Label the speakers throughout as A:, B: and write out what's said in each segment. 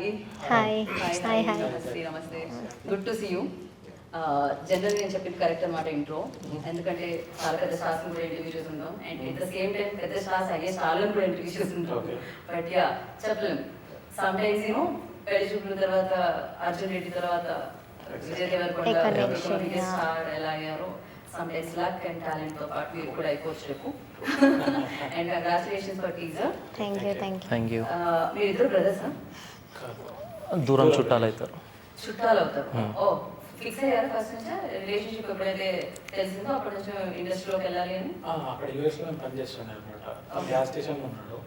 A: Anvi.
B: Hi
A: Hi,
B: hi hi
A: namaste, namaste. Good to see you. జనరల్గా నేను చెప్పిన correct అనమాట ఇంట్రో, ఎందుకంటే చాలా పెద్ద స్టార్స్ కూడా ఇంటర్వ్యూ చేస్తుంటాం and at the same time పెద్ద స్టార్స్ అయ్యే స్టార్లను కూడా ఇంటర్వ్యూ చేస్తుంటాం. బట్ యా చెప్పలేం, సమ్ టైమ్స్ యూనో పెళ్లి చూపుల తర్వాత అర్జున్ రెడ్డి తర్వాత విజయ్ దేవరకొండ స్టార్ ఎలా అయ్యారో some times luck and talent తో పాటు మీరు కూడా అయిపోవచ్చు రేపు. And congratulations for teaser.
B: Thank you
A: మీరిద్దరు బ్రదర్సా?
C: దూరం చుట్టాలు అవుతారు.
A: చుట్టాలు అవుతారు. ఓ ఫిక్స్ అయ్యారు ఫస్ట్ నుంచి రిలేషన్షిప్ ఎప్పుడైతే తెలిసిందో అప్పటి నుంచి ఇండస్ట్రీలోకి వెళ్ళాలి అని?
D: అక్కడ యూఎస్ లో మేము పనిచేస్తున్నాం అనమాట. గ్యాస్ స్టేషన్ లో ఉన్నాడు.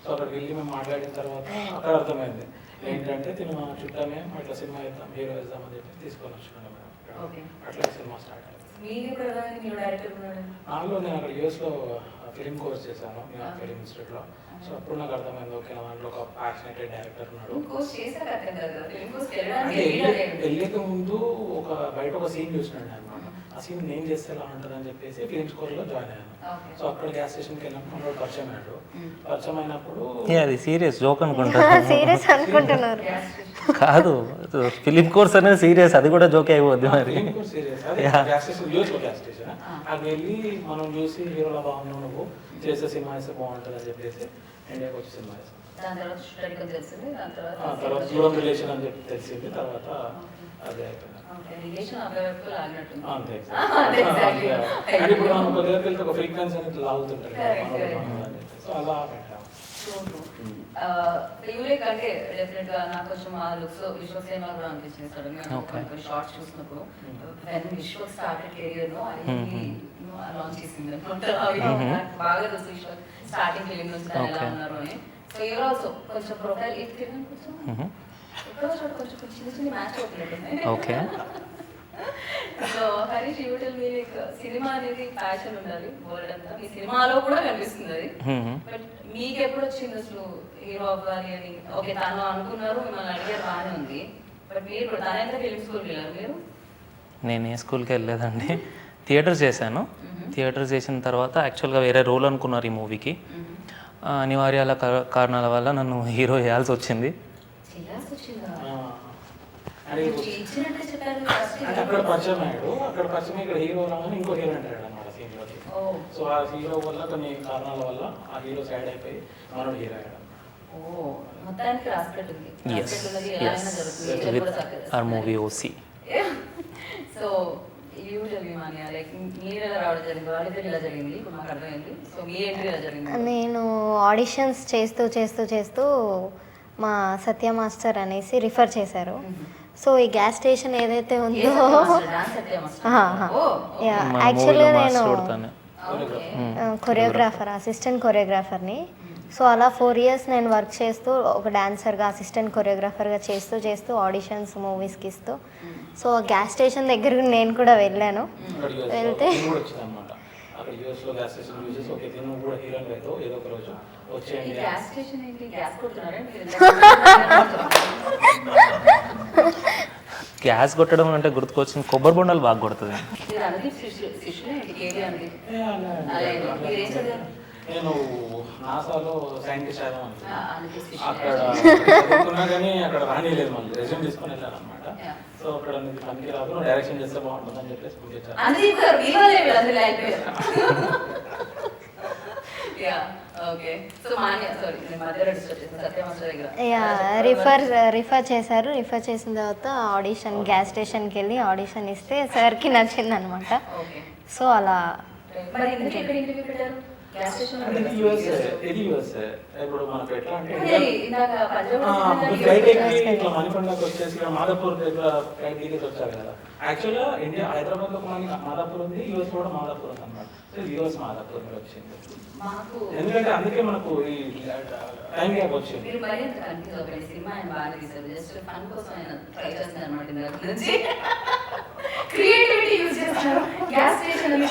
D: సో అక్కడికి వెళ్ళి మేము మాట్లాడిన తర్వాత అక్కడ అర్థమైంది ఏంటంటే తిను మా చుట్టామే, అట్లా సినిమా వేద్దాం, హీరో వేద్దాం అని చెప్పి తీసుకొని వచ్చినాను మేడం. అట్లా సినిమా స్టార్ట్ అయింది.
A: మీరు ఇప్పుడు మీరు డైరెక్టర్ ఉన్నాడు?
D: నాలో నేను అక్కడ యూఎస్ లో ఫిలిం కోర్స్ చేశాను, ఫిలిం ఇన్స్టిట్యూట్ లో. సో అప్పుడు నాకు అర్థమైంది, ఓకే నా దాంట్లో ఒక ప్యాషనేటెడ్ డైరెక్టర్ ఉన్నాడు. వెళ్ళక ముందు బయట ఒక సీన్ చూసినాడు అనమాట. ఆ సీన్ నేను చేస్తే ఎలా ఉంటుంది అని చెప్పేసి ఫిలిం స్కూల్ లో జాయిన్ అయ్యాను. సో అక్కడ గ్యాస్ స్టేషన్కి వెళ్ళినప్పుడు మనోడు పరిచయం అయ్యాడు. పరిచయం అయినప్పుడు
C: అది సీరియస్ జోక్ అనుకుంటా.
B: సీరియస్ అనుకుంటున్నారు
C: కాదు, ఫిలిం కోర్స్ అనేది సీరియస్, అది కూడా జోకే అయిపోద్ది మరి.
D: Film course serious gas station, US లో గ్యాస్ స్టేషన్. అక్కడ వెళ్ళి మనం చూసి హీరోలా బాగున్నావు, నువ్వు చేసే సినిమా వేస్తే బాగుంటుంది అని చెప్పేసి ఇండియాకి వచ్చి సినిమా వేసాం. తర్వాత దూరం రిలేషన్ అని చెప్పి తెలిసింది. తర్వాత అదే అయిపోయింది. అంతే. ఇప్పుడు మనం ఒక దగ్గరికి వెళ్తే ఒక ఫ్రీక్వెన్సీ అనేది లాగుతుంటారు. సో అలా పెట్టాం.
A: యూనిక్ అంటే డెఫినెట్ గా నాకు కొంచెం ఆ లుక్స్ విశ్వ సినిమా కూడా అనిపించింది. సడన్ గా కొన్ని షార్ట్స్ చూసినప్పుడు విశ్వ స్టార్టెడ్ కెరియర్ లో లాంచ్ చేసింది అనమాట. బాగా తెలుసు విశ్వ స్టార్టింగ్ ఫిలిం నుంచి ఎలా ఉన్నారు అని. సో యూర్ ఆల్సో కొంచెం ప్రొఫైల్ కొంచెం చిన్న చిన్న మ్యాచ్ అవుతున్నట్టు.
C: Okay.
A: So Harish, you tell me like cinema అనేది ప్యాషన్ ఉండాలి వరల్డ్ అంతా, మీ సినిమాలో కూడా కనిపిస్తుంది అది. బట్ మీకు ఎప్పుడు వచ్చింది అసలు హీరో అవ్వాలి అని? ఓకే తను అనుకున్నారు, మిమ్మల్ని అడిగారు, బాగానే ఉంది. బట్ మీరు కూడా తనంతా ఫిలిం స్కూల్కి వెళ్ళారు మీరు?
C: నేను ఏ స్కూల్కి వెళ్ళలేదండి, థియేటర్ చేశాను. థియేటర్ చేసిన తర్వాత యాక్చువల్గా వేరే రోల్ అనుకున్నారు ఈ మూవీకి. అనివార్యాల కారణాల వల్ల నన్ను హీరో వేయాల్సి వచ్చింది.
D: అక్కడ పరిచయం అయ్యాడు. అక్కడ పరిచయం ఇక్కడ హీరో రాగానే ఇంకో హీరో అంటాడు అనమాట సీన్ లోకి. సో ఆ హీరో వల్ల కొన్ని కారణాల వల్ల ఆ హీరో సైడ్ అయిపోయి మనోడు హీరో అయ్యాడు.
C: Our movie OC.
A: సో
B: నేను ఆడిషన్స్ చేస్తూ చేస్తూ చేస్తూ మా సత్య మాస్టర్ అనేసి రిఫర్ చేశారు. సో ఈ గ్యాస్ స్టేషన్ ఏదైతే ఉందో యాక్చువల్గా నేను కొరియోగ్రాఫర్, అసిస్టెంట్ కొరియోగ్రాఫర్ని. సో అలా 4 years నేను వర్క్ చేస్తూ ఒక డాన్సర్గా, అసిస్టెంట్ కొరియోగ్రాఫర్గా చేస్తూ చేస్తూ ఆడిషన్స్ మూవీస్కి ఇస్తూ, సో గ్యాస్ స్టేషన్ దగ్గరకు నేను కూడా వెళ్ళాను. వెళ్తే
C: గ్యాస్ కొట్టడం అంటే గుర్తుకొచ్చింది, కొబ్బరి బొండాలు బాగా కొడుతుంది.
D: నేను నాసాలో సైంటిస్ట్ అక్కడ చదువుకున్నా కానీ అక్కడ రానిలేదు, మళ్ళీ రెజ్యూమ్ తీసుకొని వెళ్ళాను అనమాట. సో అక్కడ పనికి రాదు, డైరెక్షన్ చేస్తే బాగుంటుంది అని చెప్పేసి పంపించాను.
B: రిఫర్ చేశారు. రిఫర్ చేసిన తర్వాత ఆడిషన్, గ్యాస్ స్టేషన్కి వెళ్ళి ఆడిషన్ ఇస్తే సార్కి నచ్చింది అనమాట. సో అలా
D: ఇప్పుడు మనకు ఎట్లా అంటే ఇట్లా మణికొండకి వచ్చేసి మాదాపూర్ దగ్గర ఫ్లైట్ దిగేసి వచ్చారు కదా. యాక్చువల్గా ఇండియా హైదరాబాద్ లో మనకి మాదాపూర్ ఉంది, యూఎస్ కూడా మాదాపూర్ ఉంది అనమాట. యూఎస్ మాదాపూర్ వచ్చింది, ఎందుకంటే అందుకే మనకు ఈ టైం గ్యాప్ వచ్చింది.
A: క్రియేటివిటీ యూజ్ చేస్తారు గ్యాస్ స్టేషన్ అని,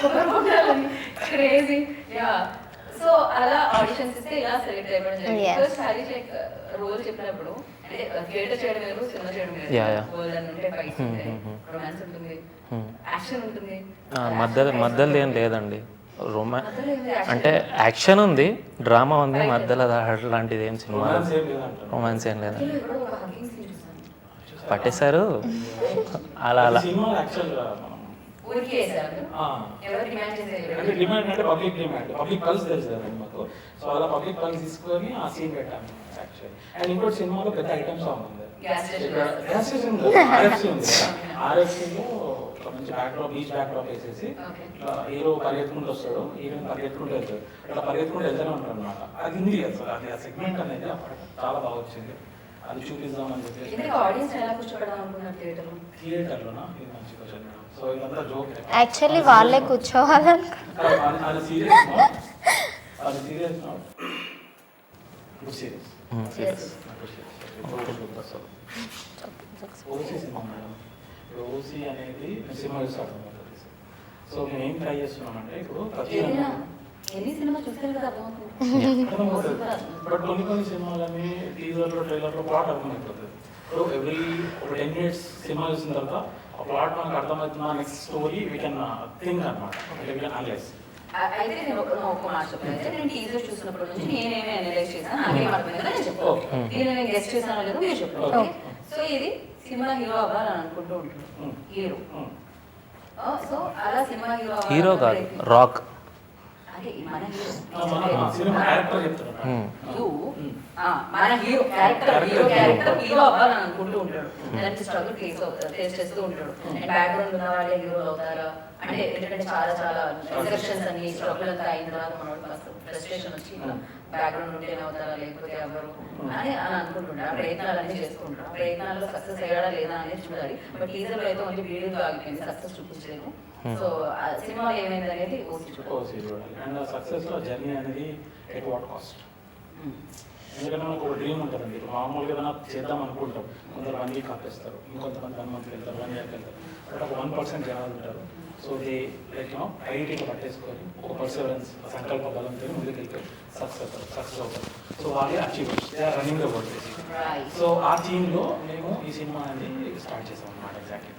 A: క్రేజీ. యా, సో అలా ఆడిషన్స్ ఇస్తే ఇలా సెలెక్ట్ అయిపోవడం జరిగింది. హరీష్ లైక్ రోల్ చెప్పినప్పుడు అంటే థియేటర్ చేయడం వేరు, సినిమా చేయడం వేరు. వరల్డ్ అని ఉంటే ఫైట్స్ ఉంటాయి, రొమాన్స్ ఉంటుంది, యాక్షన్ ఉంటుంది.
C: మధ్యలో ఏం లేదండి, అంటే యాక్షన్ ఉంది, డ్రామా ఉంది, మధ్యలో లాంటిది ఏం సినిమా రొమాన్స్ ఏం లేదండి. పట్టేశారు అలా అలా.
D: సినిమా యాక్చువల్గా మనం
A: ఊరికే వేసారు
D: ఆ,
A: ఎవరు డిమాండ్ చేసేది
D: అంటే డిమాండ్ అంటే పబ్లిక్ డిమాండ్, పబ్లిక్ పల్స్ తెలుసు కదండి మాకు. సో అలా పబ్లిక్ పల్స్ తీసుకొని ఆ సీన్ పెట్టాము యాక్చువల్లీ. అండ్ ఇంకోటి సినిమాలో పెద్ద ఐటమ్ సాంగ్ ఉంది,
A: gas station.
D: Gas station RFC ఉంది కదా, ఆర్ఎఫ్సీలో ఒక మంచి బ్యాక్డ్రాప్, బీచ్ బ్యాక్డ్రాప్ వేసేసి
A: Okay.
D: ఇట్లా హీరో పరిగెత్తుకుంటూ వస్తాడు, హీరోయిన్ పరిగెత్తుకుంటూ వెళ్తాడు, ఇట్లా పరిగెత్తుకుంటూ వెళ్తూనే ఉంటాడు అనమాట. అది ఉంది అసలు, అది ఆ సెగ్మెంట్ అనేది అప్పుడు చాలా బాగా వచ్చింది, అది చూపిద్దామని చెప్పేసి.
A: ఇందుకు ఆడియన్స్ ఎలా కూర్చోబెడదాం అనుకున్నారు థియేటర్లో?
D: థియేటర్లోనా, ఇది మంచి క్వశ్చన్ మేడం. సో ఇదంతా జోక్.
B: యాక్చువల్లీ వాళ్ళే కూర్చోవాలని
D: అది సీరియస్ నోట్, అది serious note, good serious. OC cinema madam. ఇప్పుడు ఓసీ అనేది సినిమా చూస్తాడు. సో మేము ఏం ట్రై చేస్తున్నామంటే ఇప్పుడు ప్రతి
A: ఏదైనా ఎన్ని సినిమా చూసారు కదా అర్థమవుతుంది.
D: బట్ కొన్ని సినిమాలని టీజర్లో, ట్రైలర్లో ప్లాట్ అర్థమైపోతుంది. ఇప్పుడు ఎవ్రీ ఒక 10 minutes సినిమా చూసిన తర్వాత ఆ ప్లాట్ మనకు అర్థమవుతున్న next story we can think అనమాట, వీ కెన్ అనలైజ్.
A: అయితే నేను ఒక మాట చెప్పాను, అయితే నేను టీజర్ చూసినప్పటి నుంచి నేనేమి అనలైజ్ చేశాను, నాకేం అర్థమైందో నేను చెప్పాను.
D: Okay.
A: దీన్ని నేను గెస్ట్ చేశానో లేదో మీరు చెప్పాను.
D: Okay.
A: ఓకే, సో ఇది సినిమా హీరో అవ్వాలని అనుకుంటూ ఉంటాడు హీరో. సో అలా సినిమా
C: హీరో కాదు, రాక్.
A: అంటే మన
D: సినిమా క్యారెక్టర్ చెప్తున్నాడు.
A: మన హీరో క్యారెక్టర్ హీరో అవ్వాలని అనుకుంటూ ఉంటాడు, దానికి స్ట్రగుల్ ఫేస్ చేస్తూ ఉంటాడు. అండ్ బ్యాక్గ్రౌండ్ ఉన్న వాళ్ళే హీరోలు అవుతారా అంటే ఎందుకంటే చాలా చాలా ఎగ్జెప్షన్స్ అన్ని స్ట్రగుల్ అంతా అయిన తర్వాత మనోడు ఫ్రస్ట్రేషన్ వచ్చి బ్యాక్గ్రౌండ్ ఉంటేనే అవుతారా లేకపోతే ఎవరు అని అనుకుంటుంటారు. ఆ ప్రయత్నాలన్నీ చేసుకుంటారు, ఆ ప్రయత్నాల్లో సక్సెస్ అయ్యాడా లేదా అనేది చూడాలి. బట్ టీజర్లో అయితే ఓన్లీ వీడియోగా ఆగిపోయింది, సక్సెస్ చూపించలేదు. సో ఆ సినిమాలో ఏమైంది అనేది ఓసి
D: చూడాలి. అండ్ సక్సెస్లో జర్నీ అనేది ఎట్ వాట్ కాస్ట్. ఎందుకంటే మనకు ఒక డ్రీమ్ ఉంటుందండి. ఇప్పుడు మామూలుగా ఏదైనా చేద్దాం అనుకుంటాం, కొందరు 1 week ఆపేస్తారు, ఇంకొంతమంది 1 month వెళ్తారు, 1 year వెళ్తారు. బట్ ఒక 1% జనాలు ఉంటారు. సో దే లైక్ ఐఐటీలో పట్టేసుకొని ఒక పర్సెవరెన్స్, సంకల్ప బలంతో ముందుకు వెళ్తే సక్సెస్ అవుతారు. సో వాళ్ళే achievers, they are running the world basically. So ఆ థీమ్లో మేము ఈ సినిమా అనేది స్టార్ట్ చేసాం అన్నమాట. ఎగ్జాక్ట్లీ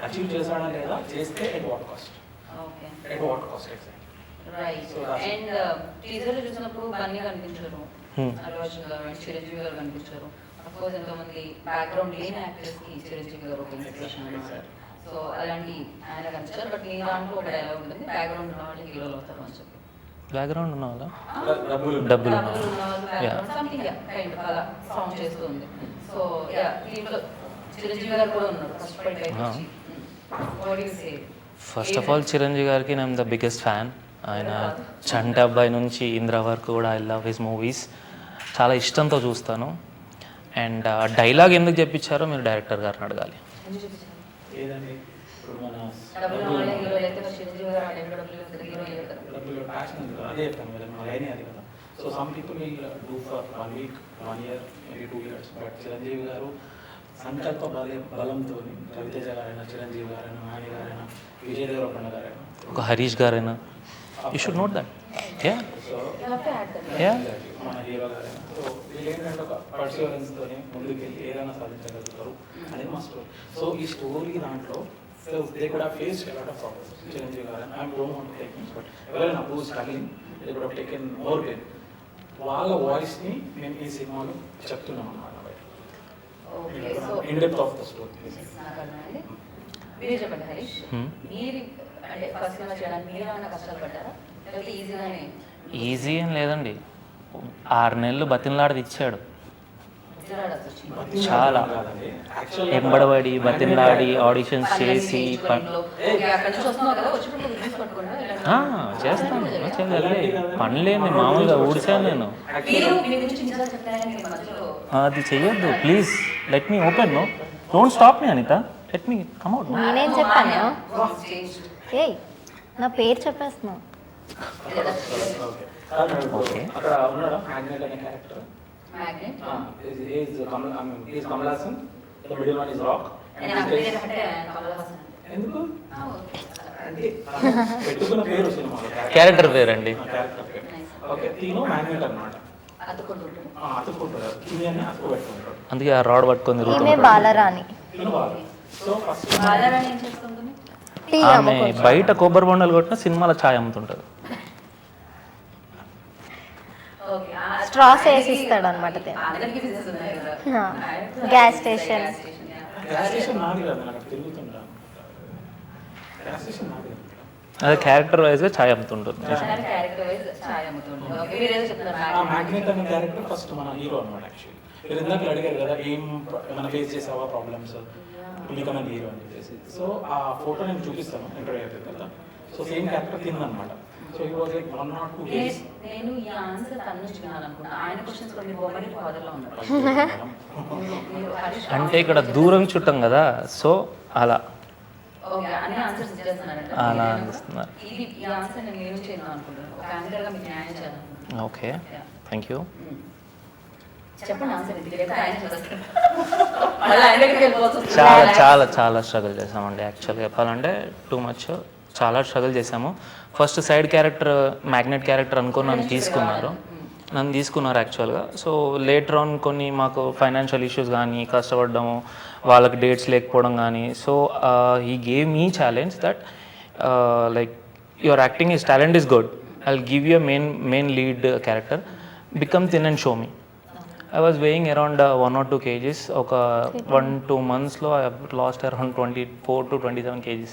D: అచీవ్ చేశాడా లేదా, చేస్తే at what cost, at what cost exact.
A: Right. And teaser చూసినప్పుడు బన్నీ కనిపించారు, అల్లు అర్జున్ గారు అండ్ చిరంజీవి గారు కనిపించారు. అఫ్కోర్స్ ఎంతోమంది బ్యాక్గ్రౌండ్ లేని యాక్టర్స్ కి చిరంజీవి గారు ఒక ఇన్స్పిరేషన్ అన్నమాట. సో అలాంటి ఆయన కనిపించారు. బట్ మీ దాంట్లో ఒక డైలాగ్ ఉంటుంది, బ్యాక్గ్రౌండ్ ఉన్న వాళ్ళు హీరోలు అవుతారు అని చెప్పి.
C: బ్యాక్గ్రౌండ్ ఉన్న వాళ్ళ
D: డబ్బులు
C: డబ్బులు
A: ఉన్న వాళ్ళు బ్యాక్గ్రౌండ్ సంథింగ్ కైండ్ అలా సాంగ్ చేస్తుంది. సో యా, దీంట్లో చిరంజీవి గారు కూడా ఉన్నారు కష్టపడి పైకి. What you say?
C: First of all Chiranjeevi గారికి నేను ద బిగ్గెస్ట్ ఫ్యాన్. ఆయన చంటి అబ్బాయి నుంచి ఇంద్ర వరకు కూడా ఐ లవ్ హిస్ మూవీస్, చాలా ఇష్టంతో చూస్తాను. అండ్ డైలాగ్ ఎందుకు చెప్పించారో మీరు డైరెక్టర్ గారిని అడగాలి.
D: ఏదండి ఇప్పుడు మన డబ్బులు ప్యాషన్ ఉంది కదా, అదే చెప్తాను కదా, మన లైనే అది కదా. So some people will do for 1 week, 1 year, maybe 2 years. But Chiranjeevi గారు సంకల్ప బలంతో రవితేజ గారైనా, చిరంజీవి గారైనా, నాని గారైనా, విజయ్ దేవరకొండ గారైనా,
C: ఒక హరీష్ గారైనా, యూ షుడ్ నోట్ దట్.
D: మన హీరో గారైనా, సో వీళ్ళు ఏంటంటే ఒక పర్సివరెన్స్తో ముందుకెళ్ళి ఏదైనా సాధించగలుగుతారు అనేది మా స్టోరీ. సో ఈ స్టోరీ దాంట్లో so they could have faced lot of problems. Chiranjeevi garu I don't want to take him, but ఎవరైనా who struggling they could have taken more pain. వాళ్ళ వాయిస్ని మేము ఈ సినిమాలో చెప్తున్నాం అన్నమాట. In depth of the story.
A: మీరే చెప్పండి హరీష్, మీరు అంటే ఫస్ట్ సినిమా చేయడానికి మీరు ఏమైనా కష్టాలు పడ్డారా లేకపోతే ఈజీగానే?
C: ఈజీ ఏం లేదండి, 6 నెలలు బతిన్లాడి ఇచ్చాడు. చాలా ఎంబడబడి బతిన్లాడి ఆడిషన్స్ చేసి చేస్తాను. పనిలేండి, మామూలుగా ఊడిచాను నేను. అది చెయ్యొద్దు please, let me open. No don't stop me Anitha, let me come out.
B: నేనేం చెప్పాను? ఏయ్, నా పేరు చెప్పేస్తున్నావు.
D: అక్కడ ఉన్నాడా మ్యాగ్నెట్ అనే character? Kamal Haasan, the middle one is rock. ఎందుకు అంటే పెట్టుకున్న పేరు సినిమాలో
C: క్యారెక్టర్ పేరండి.
D: ఓకే, తీను మ్యాగ్నెట్ అన్నమాట. అతుక్కుంటారు, కింద అతుకు పెట్టుకుంటారు.
C: అందుకే ఆ రాడ్ పట్టుకొని
B: ఈమె
C: తిరుగుతాడు.
B: బాలరాణి.
D: సో ఫస్ట్
B: టీ
C: ఆమె
B: అమ్ముకుంటుంది.
C: బయట కొబ్బరి బొండలు కొట్టిన సినిమాల ఛాయ్ అమ్ముతుంటది.
B: స్ట్రాస్ వేసి ఇస్తాడు అనమాట
A: అందరికీ బిజినెస్ ఉన్నాయి కదా.
B: Gas station.
D: గ్యాస్ స్టేషన్ నాది కదా, నాకు తిరుగుతుంటా. గ్యాస్ స్టేషన్ నాది కదా.
C: అదే క్యారెక్టర్ వైజ్గా ఛాయ్ అమ్ముతుంటుంది.
A: క్యారెక్టర్ వైజ్ ఛాయ్ అమ్ముతుంది. ఓకే, మీరు ఏదో చెప్తున్నారు.
D: ఆ మ్యాగ్నెట్ అనే క్యారెక్టర్ ఫస్ట్ మన హీరో అనమాట. యాక్చువల్లీ మీరు ఇందాక అడిగారు కదా, ఏం మన ఫేస్ చేసావా ప్రాబ్లమ్స్ బికమ్ అన్ హీరో అని చెప్పేసి. సో ఆ ఫోటో నేను చూపిస్తాను ఇంటర్వ్యూ అయిపోయింది కదా. సో సేమ్ క్యారెక్టర్ తిందనమాట. సో ఈ వాజ్ లైక్ 1 or 2 days.
A: నేను ఈ ఆన్సర్ తను నుంచి వినాలనుకున్నా. ఆయన క్వశ్చన్స్ కొన్ని బొమ్మని ఫాదర్లో ఉన్నారు. మీరు హరీష్
C: అంటే ఇక్కడ దూరం చుట్టం కదా, సో అలా
A: ఓకే అన్ని ఆన్సర్స్ ఇచ్చేస్తున్నారంట.
C: అలా అనిపిస్తున్నారు.
A: ఇది ఈ ఆన్సర్ నేను ఏం చేద్దాం అనుకుంటున్నాను. ఒక యాంకర్గా మీకు న్యాయం చేయాలనుకుంటున్నాను.
C: Okay, thank you.
A: చెప్పండి ఆన్సర్. ఇది లేదా ఆయన చేస్తారు. మళ్ళీ ఆయన దగ్గరికి వెళ్ళిపోవచ్చు.
C: చాలా చాలా చాలా స్ట్రగుల్ చేసామండి. యాక్చువల్గా చెప్పాలంటే టూ మచ్ చాలా స్ట్రగుల్ చేసాము. First side character magnet character అనుకుని నన్ను తీసుకున్నారు యాక్చువల్గా. సో లేటర్ ఆన్ కొన్ని మాకు ఫైనాన్షియల్ ఇష్యూస్ కానీ, కష్టపడము, వాళ్ళకి డేట్స్ లేకపోవడం కానీ, so he gave me challenge that like your acting is talent is good, I will give you main lead character, become thin and show me. I was weighing around 1 or 2 kgs. ఒక 1-2 monthsలో I have lost around 24 to 27 kgs.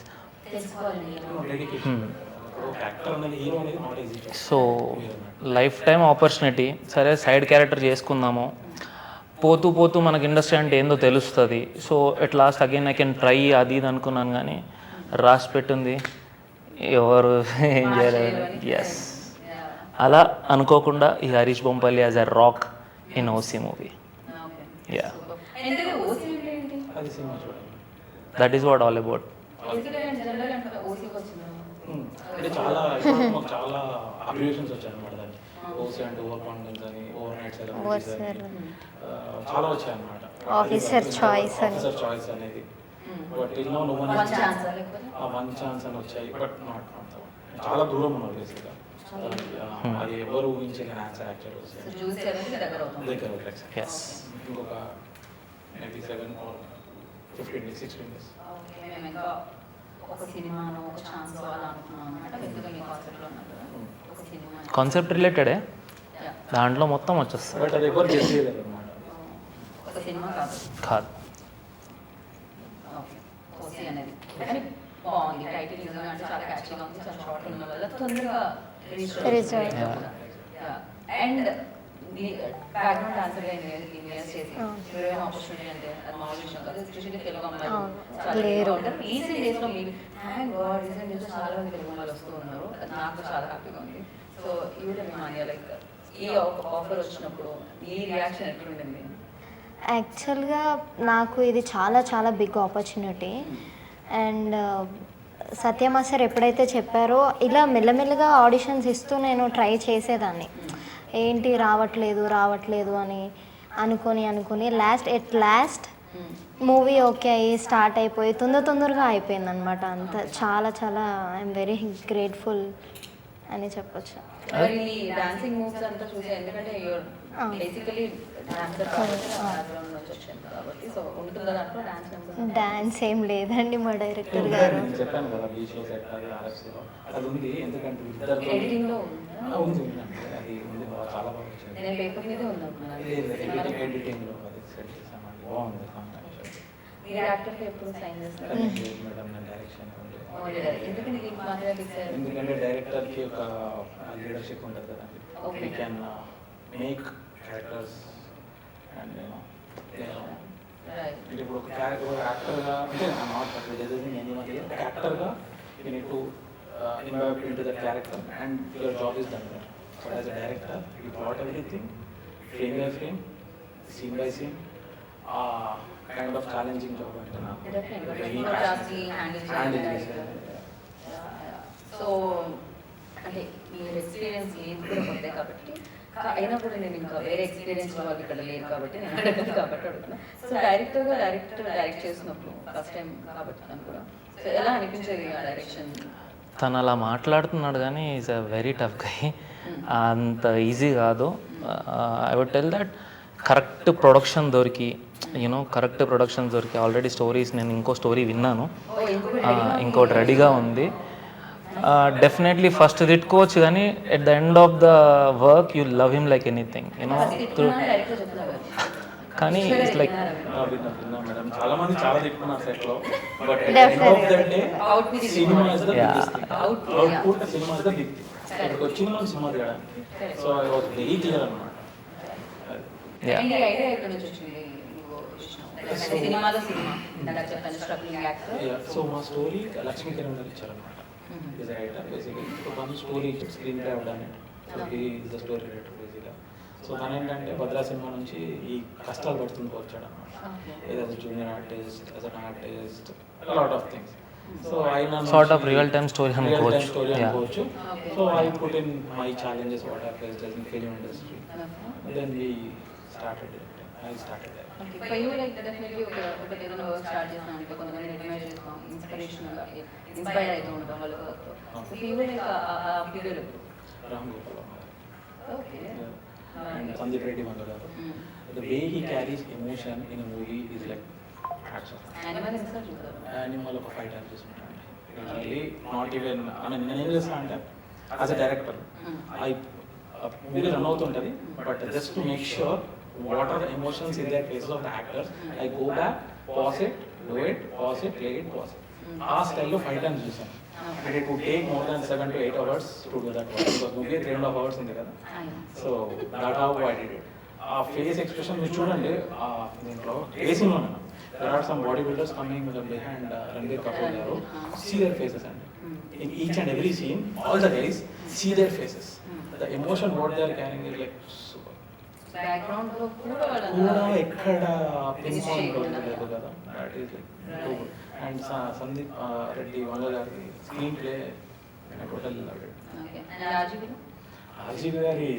C: So life time opportunity. సరే side character చేసుకుందాము, పోతూ పోతూ మనకి industry అంటే ఏందో తెలుస్తుంది. So at last again I can try అది ఇది అనుకున్నాను, కానీ రాసి పెట్టింది ఎవరు ఏం చేయలేదు. ఎస్, అలా అనుకోకుండా ఈ Harish Bompalli as a rock in OC movie. Yeah, that is what all about.
D: అంటే చాలా చాలా అబ్రివేషన్స్ వచ్చాయి అనమాట. దాన్ని ఓసీ అంటే ఓవర్ కాన్ఫిడెన్స్ అని, ఓవర్ నైట్ సెలబ్రిటీస్ అని చాలా వచ్చాయి అనమాట.
B: ఆఫీసర్ చాయిస్
D: అనేది. But I'll no one chance అని వచ్చాయి. బట్ నాట్ చాలా దూరం ఉన్నారు బేసిక్గా. అది ఎవరు ఊహించలేని ఆన్సర్ యాక్చువల్ దగ్గర ఇంకొక maybe 7 or 15 days 16 days.
C: Concept రిలేటెడే, దాంట్లో మొత్తం వచ్చేస్తుంది.
D: బట్ అది ఎవరు చేసేయలేదు అనమాట.
C: కాదు,
A: బాగుంది టైటిల్ నిజంగా, అంటే చాలా క్యాచీగా ఉంది, చాలా షార్ట్ ఉన్న వల్ల తొందరగా అండ్ బ్యాక్గ్రౌండ్ డాన్సర్గా ఇన్వెస్ట్ చేసి హీరోయిన్ ఆపర్చునిటీ అంటే అది మామూలు విషయం కాదు. ఎస్పెషల్లీ తెలుగు అమ్మాయిలు చాలా ఉంటారు. రీసెంట్ డేస్లో మీరు రీసెంట్ డేస్లో చాలా మంది తెలుగు అమ్మాయిలు వస్తూ ఉన్నారు. నాకు చాలా హ్యాపీగా ఉంది. సో ఈ విధంగా లైక్ ఈ ఆఫర్ వచ్చినప్పుడు ఈ రియాక్షన్ ఎట్లా ఉండింది?
B: యాక్చువల్గా నాకు ఇది చాలా చాలా బిగ్ ఆపర్చునిటీ. అండ్ సత్యమా సార్ ఎప్పుడైతే చెప్పారో ఇలా మెల్లమెల్లగా ఆడిషన్స్ ఇస్తూ నేను ట్రై చేసేదాన్ని. ఏంటి రావట్లేదు అని అనుకొని లాస్ట్ మూవీ ఓకే అయ్యి స్టార్ట్ అయిపోయి తొందరగా అయిపోయింది అనమాట. అంత చాలా చాలా ఐఎమ్ వెరీ గ్రేట్ఫుల్ అని చెప్పొచ్చు.
A: డాన్సింగ్ మూవ్స్ అంతా చూసే, ఎందుకంటే బేసికలీ డాన్సర్ కాబట్టి సో ఉంటుందా దాంట్లో
B: డాన్స్ ఏం లేదండి మా డైరెక్టర్ గారు.
D: చెప్పాను కదా బీచ్లో సెట్ అది ఆర్ఎఫ్సీలో అది ఉంది. ఎందుకంటే
A: ఎడిటింగ్లో
D: ఉంది, అది ఉంది, చాలా బాగా వచ్చింది.
A: నేను పేపర్ మీదే ఉందనుకున్నాను.
D: ఎడిటింగ్లో అది సెట్ చేసామండి, బాగుంది.
A: మీరు యాక్టర్కి ఎప్పుడు సైన్ చేస్తారు?
D: మేడం నేను డైరెక్షన్
A: ఎందుకంటే
D: ఎందుకంటే డైరెక్టర్కి ఒక లీడర్షిప్ ఉంటుంది కదండి. We can make characters and ఇప్పుడు ఒక యాక్టర్గా అంటే ఒక యాక్టర్గా you need to involve into the character and your job is done. But as a director you brought everything frame by frame, scene by scene, kind of challenging job
A: so అంటే మీరు experience లేదు కూడా కొత్త కాబట్టి, అయినా కూడా నేను ఇంకా వేరే ఎక్స్పీరియన్స్ వాళ్ళు ఇక్కడ లేరు కాబట్టి నేను అడగదు కాబట్టి అడుగుతున్నా. సో డైరెక్ట్ చేసినప్పుడు ఫస్ట్ టైం కాబట్టి తను కూడా సో ఎలా అనిపించేది ఆ డైరెక్షన్?
C: తను అలా మాట్లాడుతున్నాడు కానీ is a very tough guy. అంత ఈజీ కాదు. I would tell that correct production దొరికి ఆల్రెడీ స్టోరీస్ నేను ఇంకో స్టోరీ విన్నాను, ఇంకోటి రెడీగా ఉంది. డెఫినెట్లీ ఫస్ట్ తిట్టుకోవచ్చు కానీ at the end of the work you love him like anything you know
A: director చెప్తున్నారు
C: కానీ ఇట్స్ లైక్
D: విన్నా మేడం, చాలా మంది చాలా తిట్టుకున్నారు సెట్ లో, but
A: Output is
D: cinema is the biggest
A: Output,
D: output cinema is the big thing. ఇక్కడికి వచ్చిన వాళ్ళు సినిమా తీయడానికి, so I was very clear అన్నమాట.
A: ఏంటి ఐడియా ఎక్కడి నుంచి వచ్చింది నువ్వు విష్ణు? సినిమాలో సినిమా ఇందాక చెప్పాను స్ట్రగ్లింగ్ యాక్టర్.
D: సో మా స్టోరీ లక్ష్మీ కిరణ్ గారు ఇచ్చారన్నమాట. Is writer basically. One story screenplay అవ్వడానికి ఈజ్ ద స్టోరీ రైటర్ బేసిక్గా. సో తను ఏంటంటే భద్రా సినిమా నుంచి ఈ కష్టాలు పడుతుంటూ వచ్చాడు అన్నమాట. As a junior artist, as an artist, lot of things. So ఆయన
C: sort of real time story అనుకోవచ్చు.
D: అనుకోవచ్చు. So I put in my challenges what I faced in film industry. Then we started it. I started it.
A: For you like definitely ఒక ఏదైనా work start చేస్తాం అంటే కొంతమంది recognise చేస్తాం, inspirational inspire అవుతూ ఉంటాం వాళ్ళ work. So for you like ఆ figure
D: Ram Gopal
A: okay
D: and Sandeep Reddy Mangaru. The way he carries emotion in a movie is like action.
A: Animal insert చూస్తారు.
D: Animal of a fight and just literally not even, I mean, నేను ఏం చేస్తా అంటే as a director I movie run అవుతుంటది, but just to make sure what are the emotions in their faces of the actors, I go back, pause it, do it, pause it, play it, pause it. ఆ స్టైల్లో fight అని చూసాను. And it would take more than 7 to 8 hours to do that work, because movie 3.5 hours ఉంది కదా. So that how I did it. ఆ face expression మీరు చూడండి, దీంట్లో రేసింగ్లో ఉన్నాను. There are some body builders coming behind Ranbir Kapoor garu. See their faces అండి. In each and every scene all the guys see their faces. The emotion what they are carrying is like super.
A: Background లో కూడా
D: కూడా ఎక్కడ pin point లేదు కదా. That is like and Sandeep Reddy Vanga గారి screen play total love it.
A: Okay and Rajeev
D: Rajeev గారి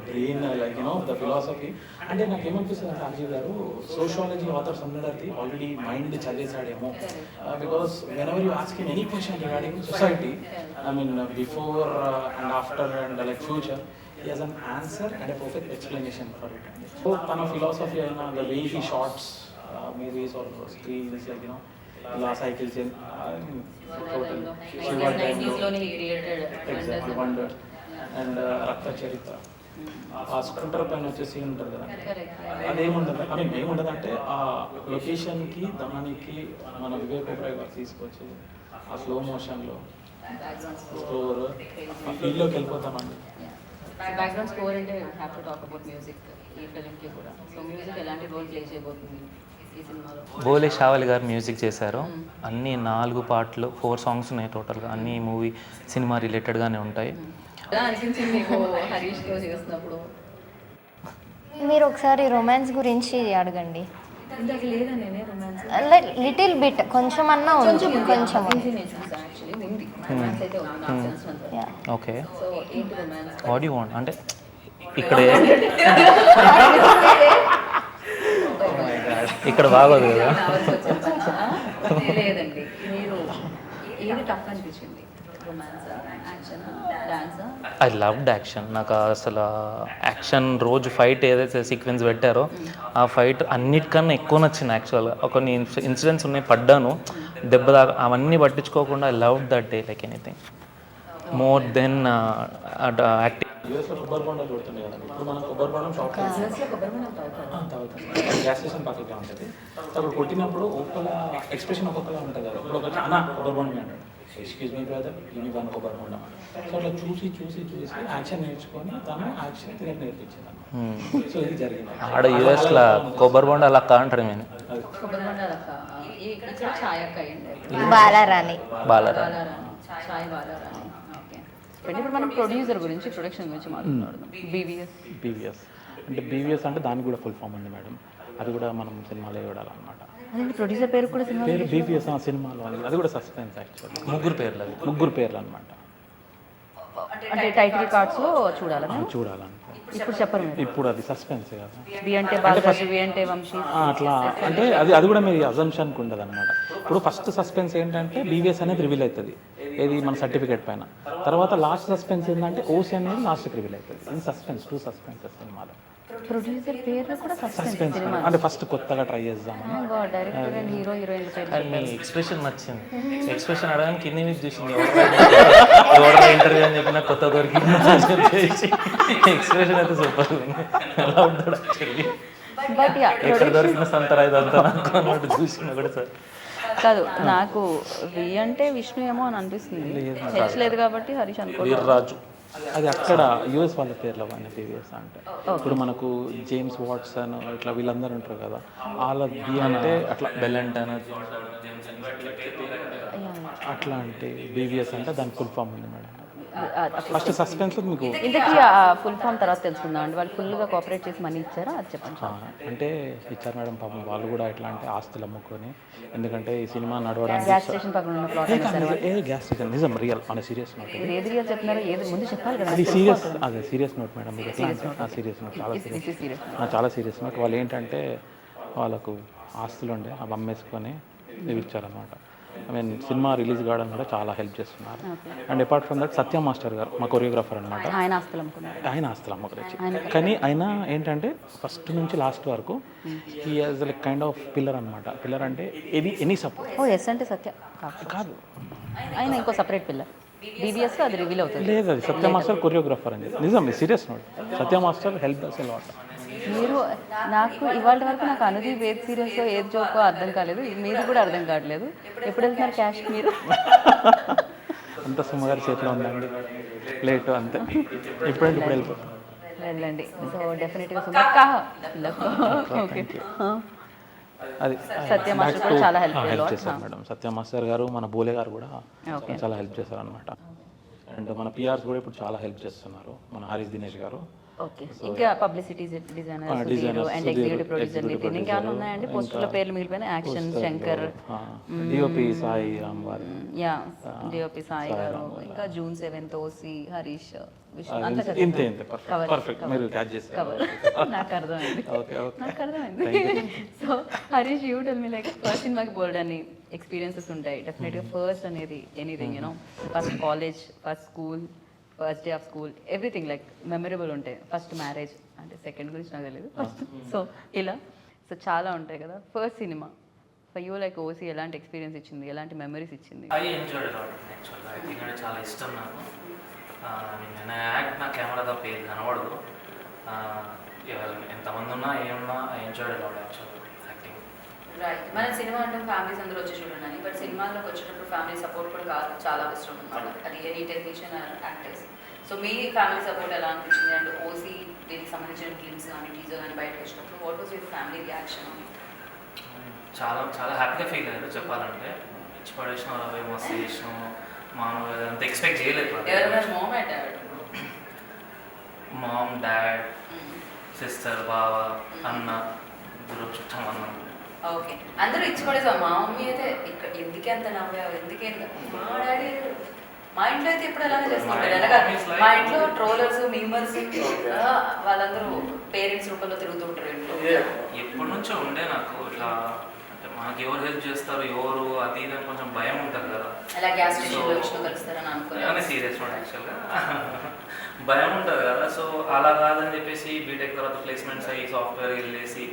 D: brain like you know the philosophy. అంటే నాకు ఏమనిపిస్తుంది అంటే రాజీవ్ గారు సోషియాలజీ ఆథర్స్ అందరికీ ఆల్రెడీ మైండ్ చదివేశాడేమో. Because whenever you ask him any question regarding society, I mean before and after and like future, he has an answer and a perfect explanation for it. So tana philosophy aina the way he shots movies or screens, like you know la cycles in total Shiva
A: 90s లోనే created
D: exactly wonder and rakta charitra. ఆ scooter పైన వచ్చే scene ఉంటుంది కదా, అదేముంటుంది అని ఏముంటుందంటే ఆ లొకేషన్కి దానికి మన వివేక్ ఒబెరాయ్ గారు తీసుకొచ్చి ఆ స్లో మోషన్లో స్టోర్ ఫీల్డ్లోకి వెళ్ళిపోతామండి.
A: బ్యాక్గ్రౌండ్ స్కోర్ అంటే have to talk about music ఈ ఫిల్మ్కి కూడా. సో మ్యూజిక్ ఎలాంటి రోల్ ప్లే చేయబోతుంది ఈ సినిమాలో?
C: బోలే షావలి గారు మ్యూజిక్ చేశారు. అన్ని 4 పాటలు 4 సాంగ్స్ ఉన్నాయి టోటల్గా. అన్ని మూవీ సినిమా రిలేటెడ్గానే ఉంటాయి.
A: ఎలా అనిపించింది మీకు హరీష్తో చేస్తున్నప్పుడు?
B: మీరు ఒకసారి రొమాన్స్ గురించి అడగండి.
A: ఇంతకు లేదా నేనే రొమాన్స్
B: లిటిల్ బిట్ కొంచెం అన్నా ఉంది, కొంచెం
A: యాక్చువల్లీ ఉంది రొమాన్స్ అయితే ఉంది నాకు తెలిసినంత.
C: ఓకే,
A: సో ఏంటి రొమాన్స్?
C: వాట్ యు వాంట్ అంటే ఇక్కడే ఇక్కడ బాగోదు కదా.
A: లేదండి, మీరు ఏది టఫ్ అనిపించింది? Romance, action, dance?
C: I loved action. నాకు అసలు యాక్షన్ రోజు ఫైట్ ఏదైతే సీక్వెన్స్ పెట్టారో ఆ ఫైట్ అన్నిటికన్నా ఎక్కువ నచ్చింది యాక్చువల్గా. కొన్ని ఇన్సిడెంట్స్ ఉన్నాయి, పడ్డాను దెబ్బ దాకా, అవన్నీ పట్టించుకోకుండా I loved that day like anything more than acting.
D: యూఎస్లో కొబ్బరి బొండాలు కొడుతుంది కదా, ఇప్పుడు మనం కొబ్బరి బొండం షాప్ తాగుతాం, గ్యాస్ స్టేషన్ పక్కగా ఉంటుంది. సో అక్కడ కొట్టినప్పుడు ఒక్కల ఎక్స్ప్రెషన్ ఒక్కొక్కలా ఉంటుంది కదా. ఇప్పుడు ఒక అన్న కొబ్బరి బొండం అంటాడు, ఎక్స్క్యూజ్ మీ బ్రదర్ ఇవి వన్ కొబ్బరి బొండం. సో అట్లా చూసి యాక్షన్ నేర్చుకొని తను యాక్షన్ తినక నేర్పించింది. సో ఇది జరిగింది
C: ఆడ యూఎస్లో కొబ్బరి బొండ అలా అంటారు. నేను
A: కొబ్బరి బొండాలు అక్క, ఇక్కడ ఛాయ్ అక్క అయ్యింది,
B: బాలారాణి.
C: బాలారాణి,
A: ఛాయ్ బాలారాణి. ఓకే, ఇప్పుడు మనం ప్రొడ్యూసర్ గురించి, ప్రొడక్షన్ గురించి మాట్లాడుతున్నాం.
E: బీవీఎస్ అంటే బీవీఎస్ అంటే దానికి కూడా ఫుల్ ఫామ్ ఉంది మేడం. అది కూడా మనం సినిమాలో చూడాలన్నమాట.
A: అదే ప్రొడ్యూసర్ పేరు కూడా సినిమా
E: పేరు బీవీఎస్ ఆ సినిమాలో అది కూడా సస్పెన్స్ యాక్చువల్లీ. ముగ్గురు పేర్లు అనమాట.
A: అంటే టైటిల్ కార్డ్స్ లో చూడాలని ఇప్పుడు చెప్పరు మీరు.
E: ఇప్పుడు అది సస్పెన్స్ కదా.
A: బి అంటే బాలరాజు, వి అంటే వంశీ,
E: అట్లా అంటే అది కూడా మీరు అజంప్షన్కి ఉండదు అనమాట. ఇప్పుడు ఫస్ట్ సస్పెన్స్ ఏంటంటే బీవీఎస్ అనేది రివీల్ అవుతుంది ఏది మన సర్టిఫికేట్ పైన. తర్వాత లాస్ట్ సస్పెన్స్ ఏంటంటే ఓసీ అనేది లాస్ట్కి రివీల్ అవుతుంది. ఇది సస్పెన్స్, 2 సస్పెన్సెస్ సినిమాలో.
A: ప్రొడ్యూసర్ పేర్లు కూడా
E: సస్పెన్స్ అంటే ఫస్ట్ కొత్తగా ట్రై చేద్దామని.
A: డైరెక్టర్ అండ్ హీరో హీరోయిన్ పేరు.
C: మీ ఎక్స్ప్రెషన్ నచ్చింది. ఎక్స్ప్రెషన్ అడగడానికి కింద మీద చూసింది ఎవరైనా ఇంటర్వ్యూ అని చెప్పిన కొత్త దొరికింది ఎక్స్ప్రెషన్ అయితే సూపర్ ఉంది. ఎలా ఉంటాడు యాక్చువల్లీ,
A: బట్
C: ఎక్కడ దొరికిన సంతరా ఇదంతా అన్నట్టు చూసిన కూడా సార్.
A: కాదు, నాకు వి అంటే విష్ణు ఏమో అని అనిపిస్తుంది. హెచ్ లేదు కాబట్టి హరీష్ అనుకో.
C: వీర్రాజు
E: అది అక్కడ యూఎస్ వాళ్ళ పేర్లు అవన్నీ పీవీఎస్ అంటే. ఇప్పుడు మనకు జేమ్స్ వాట్సన్ ఇట్లా వీళ్ళందరూ ఉంటారు కదా, వాళ్ళ బి అంటే అట్లా
C: బెల్లెంటన్
E: అట్లా అంటే బీవీఎస్ అంటే దాని ఫుల్ ఫామ్ ఉంది మేడం. ఫస్ట్ సస్పెన్స్ మీకు
A: ఇంతకీ ఫుల్ ఫామ్ తర్వాత తెలుసుకుందాం అండి. వాళ్ళు ఫుల్గా కోఆపరేట్ చేసి మనీ ఇచ్చారా అది చెప్పండి.
E: అంటే ఇచ్చారు మేడం. పాపం వాళ్ళు కూడా ఎట్లా అంటే ఆస్తులు అమ్ముకొని, ఎందుకంటే ఈ సినిమా నడవడానికి
A: గ్యాస్ స్టేషన్ పక్కన ఉన్న ప్లాట్
E: గ్యాస్ స్టేషన్ నిజం రియల్ మన సీరియస్ నోట్.
A: ఏది రియల్ చెప్తున్నారో ఏది ముందు చెప్పాలి కదా.
E: అది సీరియస్, అదే సీరియస్ నోట్ మేడం. ఇది ఎట్లా అంటే సీరియస్ నోట్, చాలా సీరియస్, చాలా సీరియస్ నోట్. వాళ్ళు ఏంటంటే వాళ్ళకు ఆస్తులు ఉండే అవి అమ్మేసుకొని ఇవి ఇచ్చారనమాట. ఐ మీన్ సినిమా రిలీజ్ కావడం కూడా చాలా హెల్ప్ చేస్తున్నారు. And apart from that Satya master గారు మా కొరియోగ్రాఫర్ అనమాట.
A: ఆయన ఆస్తులు అమ్ముకున్నారు.
E: ఆయన ఆస్తులు అమ్మకరించి, కానీ ఆయన ఏంటంటే ఫస్ట్ నుంచి లాస్ట్ వరకు ఈ as like kind of pillar అనమాట. పిల్లర్ అంటే ఎనీ సపోర్ట్.
A: ఓ ఎస్ అంటే సత్య
E: కాదు,
A: ఆయన ఇంకో సపరేట్ పిల్లర్ బీబీఎస్ అది రివీల్ అవుతుంది.
E: లేదు అది సత్య మాస్టర్ కొరియోగ్రాఫర్ అని నిజం సీరియస్ నోట్. సత్య మాస్టర్ హెల్ప్ అస్ లాట్.
A: మీరు నాకు ఇవాళ వరకు నాకు అనుదీప్ ఏది సీరియస్ ఏది జోకో అర్థం కాలేదు. మీది కూడా అర్థం కావట్లేదు. ఎప్పుడు వెళ్తున్నారు క్యాష్ మీరు?
E: అంత సుమగారి చేతిలో ఉందండి, లేట్ అంతే. ఇప్పుడంటే ఇప్పుడు వెళ్ళిపోతాం.
A: వెళ్ళండి. సో డెఫినెట్గా ఓకే.
E: అది
A: సత్య మాస్టర్ కూడా చాలా హెల్ప్
E: చేశారు మేడం. సత్య మాస్టర్ గారు మన బోలే గారు కూడా చాలా హెల్ప్ చేశారు అనమాట. అండ్ మన పిఆర్స్ కూడా ఇప్పుడు చాలా హెల్ప్ చేస్తున్నారు, మన హరీష్ దినేష్ గారు.
A: ఓకే. ఇంకా publicity designer and executive producer Nithin ఇంకేమైనా ఉన్నాయండి? పోస్టర్ల పేర్లు మిగిలిపోయిన యాక్షన్ శంకర్,
E: డిఓపి సాయి రామ్ వారి,
A: యా డిఓపి సాయి గారు, ఇంకా జూన్ 7th ఓసి హరీష్
E: ఇంతే పర్ఫెక్ట్. మీరు క్యాచ్ చేస్తారు.
A: నాకు అర్థమైంది.
E: ఓకే ఓకే
A: నాకు అర్థమైంది. So Harish you tell me like first సినిమాకి బోల్డ్ అని ఎక్స్పీరియన్సెస్ ఉంటాయి డెఫినెట్గా. ఫస్ట్ అనేది anything you know, first college, first school, first day of school, everything like memorable ఉంటాయి. ఫస్ట్ మ్యారేజ్ అంటే సెకండ్ గురించి నాకు తెలియదు ఫస్ట్. సో ఇలా సో చాలా ఉంటాయి కదా. First cinema for you like OC ఎలాంటి ఎక్స్పీరియన్స్ ఇచ్చింది, ఎలాంటి మెమరీస్ ఇచ్చింది?
C: ఐ ఎంజాయ్డ్ అలాట్ యాక్చువల్గా. యాక్టింగ్ అంటే చాలా ఇష్టం నాకు. నేను యాక్ట్ నా కెమెరా తప్ప ఏది కనబడదు. ఎంతమంది ఉన్నా ఏమన్నా ఐ ఎంజాయ్డ్ అలాట్ యాక్చువల్గా యాక్టింగ్.
A: రైట్. మన సినిమా అంటే ఫ్యామిలీస్ అందరూ వచ్చి చూడండి, బట్ సినిమాల్లోకి వచ్చేటప్పుడు ఫ్యామిలీ సపోర్ట్ కూడా కాదు, చాలా అవసరం అనమాట. అది ఎనీ టెక్నీషియన్ యాక్టర్స్. సో మీ ఫ్యామిలీ సపోర్ట్ ఎలా అనిపించింది? అండ్ ఓసీ దీనికి సంబంధించిన క్లిప్స్ కానీ టీజర్ కానీ బయటకు వచ్చినప్పుడు what was your family reaction?
C: చాలా చాలా హ్యాపీగా ఫీల్ అయ్యారు చెప్పాలంటే. ఇచ్చి పడేసిన అవి మస్తు చేసినాము, మామూలుగా అంత ఎక్స్పెక్ట్ చేయలేదు. మామ్, డాడ్, సిస్టర్, బావ, అన్న, దూరం చుట్టం అన్న.
A: ఓకే. అందరూ ఇచ్చి పడేసా. మా మమ్మీ అయితే ఇక్కడ ఎందుకే అంత నవ్వావు, ఎందుకే మా డాడీ మా ఇంట్లో అయితే ఎప్పుడు అలానే చేస్తుంటారు. అనగా మా ఇంట్లో ట్రోలర్స్, మీమర్స్ వాళ్ళందరూ పేరెంట్స్ రూపంలో తిరుగుతుంటారు ఇంట్లో.
C: ఎప్పటి నుంచో ఉండే నాకు ఇట్లా, అంటే మనకి ఎవరు హెల్ప్ చేస్తారు ఎవరు అది ఇది కొంచెం భయం ఉంటుంది కదా.
A: అలా గ్యాస్ స్టేషన్లో విషయం కలుస్తారని అనుకోలేదు.
C: సీరియస్ యాక్చువల్గా భయం ఉంటుంది కదా. సో అలా కాదని చెప్పేసి బీటెక్ తర్వాత ప్లేస్మెంట్స్ అయ్యి సాఫ్ట్వేర్ వెళ్ళేసి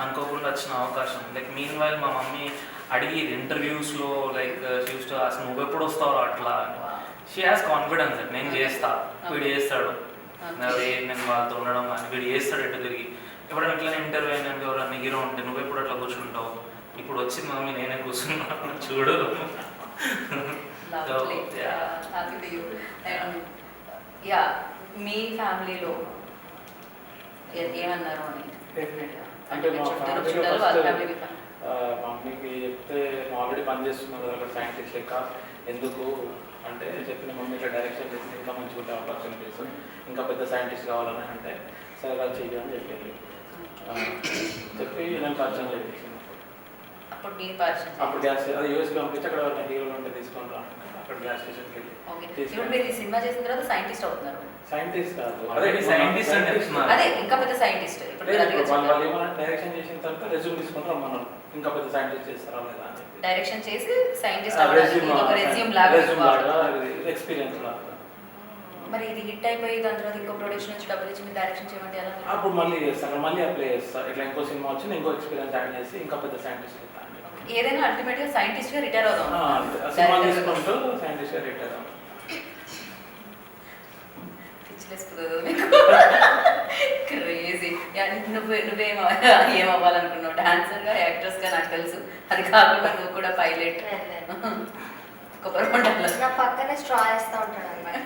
C: అనుకోకుండా వచ్చిన అవకాశం. లైక్ మీన్ వైల్ మా మమ్మీ అడిగి ఇంటర్వ్యూస్లో లైక్ చూస్తూ అసలు నువ్వు ఎప్పుడు వస్తావు అట్లా. షీ హ్యాస్ కాన్ఫిడెన్స్ దట్ నేను చేస్తా, వీడు చేస్తాడు, నేను వాళ్ళతో ఉండడం కానీ వీడు చేస్తాడు ఎటు తిరిగి. ఎప్పుడైనా ఇట్లా ఇంటర్వ్యూ అయినాక ఎవరైనా హీరో ఉంటే నువ్వు ఎప్పుడు అట్లా కూర్చుంటావు, ఇప్పుడు వచ్చింది మమ్మీ నేనే కూర్చున్నాను చూడు.
A: యా మీ ఫ్యామిలీలో ఏమన్నారు అని?
E: అంటే మమ్మీకి చెప్తే ఆల్రెడీ పని చేస్తున్నారు అక్కడ సైంటిస్ట్ లెక్క, ఎందుకు అంటే చెప్పిన మమ్మీ ఇట్లా డైరెక్షన్ చేసి ఇంకా మంచిగా ఉంటే ఆపర్చునిటీస్, ఇంకా పెద్ద సైంటిస్ట్ కావాలని అంటే సరే అది చెయ్యని చెప్పింది. చెప్పి నేను పరిచయం చేయించాను. అప్పుడు గ్యాస్ అది యూఎస్ పంపించి అక్కడ హీరోలు ఉంటే తీసుకొని రా అక్కడ గ్యాస్ స్టేషన్కి వెళ్ళి.
A: మీరు సినిమా చేసిన తర్వాత సైంటిస్ట్ అవుతున్నారు.
E: సైంటిస్ట్ కాదు,
A: అదే ఇంకా పెద్ద సైంటిస్ట్.
E: వాళ్ళు ఏమన్నా డైరెక్షన్ చేసిన తర్వాత రెజ్యూమ్ తీసుకొని రమ్మన్నారు, ఇంకా పెద్ద సైంటిస్ట్ చేస్తారా లేదా అని.
A: డైరెక్షన్ చేసి సైంటిస్ట్
E: రెజ్యూమ్ లాగా ఎక్స్పీరియన్స్ లాగా
A: మరి ఇది హిట్ అయిపోయి దాని తర్వాత ఇంకో ప్రొడక్షన్ నుంచి డబ్బులు ఇచ్చి మీరు డైరెక్షన్ చేయమంటే ఎలా?
D: అప్పుడు మళ్ళీ చేస్తాను, మళ్ళీ అప్లై చేస్తాను. ఇట్లా ఇంకో సినిమా వచ్చి ఇంకో ఎక్స్పీరియన్స్ యాడ్ చేసి ఇంకా పెద్ద సైంటిస్ట్ అవుతాను.
A: ఏదైనా అల్టిమేట్గా సైంటిస్ట్గా రిటైర్ అవుదాం.
D: సినిమా తీసుకుంటూ సైంటిస్ట్గా రిటైర్ అవుతాం.
A: క్రేజీ. నువ్వేం ఏమవ్వాలనుకున్నావు? డాన్సర్గా, యాక్ట్రెస్గా నాకు తెలుసు. అది కాకుండా నువ్వు కూడా పైలట్.
B: నా పక్కనే స్ట్రా వేస్తూ ఉంటాడు అన్నమాట.